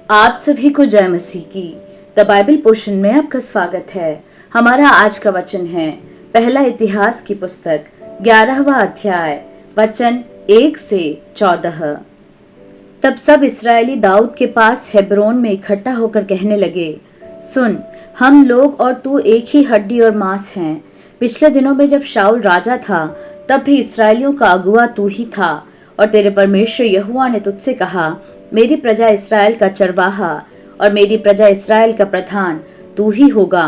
आप सभी को जय मसीह की द बाइबल पोर्शन में आपका स्वागत है। हमारा आज का वचन है पहला इतिहास की पुस्तक 11वां अध्याय वचन 1 से 14। तब सब इस्राएली दाऊद के पास हेब्रोन में इकट्ठा होकर कहने लगे, सुन, हम लोग और तू एक ही हड्डी और मांस हैं। पिछले दिनों में जब शाऊल राजा था तब भी इस्राएलियों का अगुआ तू ही था, और तेरे परमेश्वर यहोवा ने तुझसे कहा, मेरी प्रजा इस्राएल का चरवाहा और मेरी प्रजा इस्राएल का प्रधान तू ही होगा।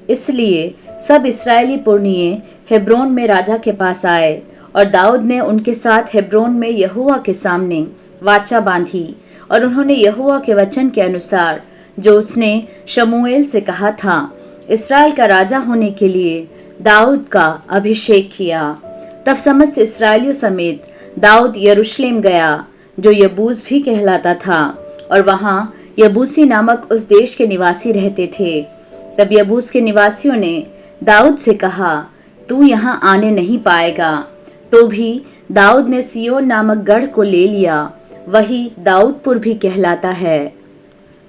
इसलिए सब इस्राएली पुरनिये हेब्रोन में राजा के पास आए, और दाऊद ने उनके साथ हेब्रोन में यहोवा के सामने वाचा बांधी, और उन्होंने यहोवा के वचन के अनुसार जो उसने शमूएल से कहा था, इस्राएल का राजा होने के लिए दाऊद का अभिषेक किया। तब समस्त इस्राएलियों समेत दाऊद यरूशलेम गया, जो यबूस भी कहलाता था, और वहाँ यबूसी नामक उस देश के निवासी रहते थे। तब यबूस के निवासियों ने दाऊद से कहा, तू यहाँ आने नहीं पाएगा। तो भी दाऊद ने सिय्योन नामक गढ़ को ले लिया, वही दाऊदपुर भी कहलाता है।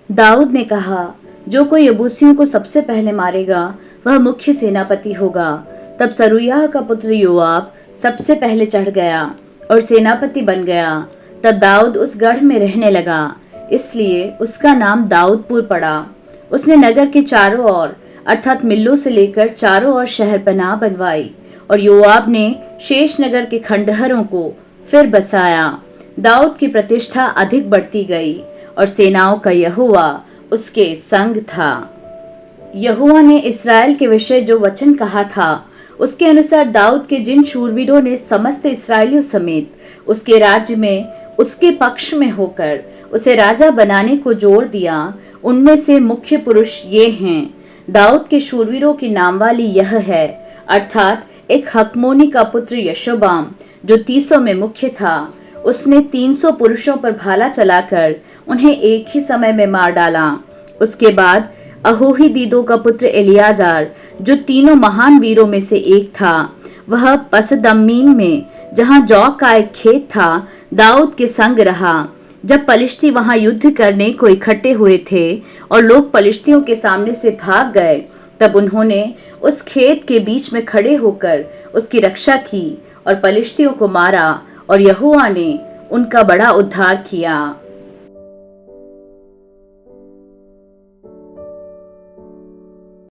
दाऊद ने कहा, जो कोई यबूसियों को सबसे पहले मारेगा वह मुख्य सेनापति होगा। तब सरूयाह का पुत्र योआब सबसे पहले चढ़ गया और सेनापति बन गया। तब दाऊद उस गढ़ में रहने लगा, इसलिए उसका नाम दाऊदपुर पड़ा। उसने नगर के चारों ओर अर्थात मिल्लो से लेकर चारों ओर शहरपनाह बनवाई, और योआब ने शेष नगर के खंडहरों को फिर बसाया। दाऊद की प्रतिष्ठा अधिक बढ़ती गई, और सेनाओं का यहोवा उसके संग था। यहोवा ने इस्राएल के विषय जो वचन कहा था, उसके अनुसार दाऊद के जिन शूरवीरों ने समस्त इस्राएलियों समेत उसके राज्य में उसके पक्ष में होकर उसे राजा बनाने को जोर दिया, उनमें से मुख्य पुरुष ये हैं। दाऊद के शूरवीरों की नामवाली यह है, अर्थात एक हकमोनी का पुत्र यशोबाम, जो 300 में मुख्य था। उसने 300 पुरुषों पर भाला चलाकर उन्हें एक ही समय में मार डाला। उसके बाद अहोही दीदो का पुत्र एलियाजार, जो तीनों महान वीरों में से एक था, वह पसदम्मीम में, जहां जौ का एक खेत था, दाऊद के संग रहा। जब पलिश्ती वहां युद्ध करने को इकट्ठे हुए थे और लोग पलिश्तियों के सामने से भाग गए, तब उन्होंने उस खेत के बीच में खड़े होकर उसकी रक्षा की और पलिश्तियों को मारा, और यहोवा ने उनका बड़ा उद्धार किया।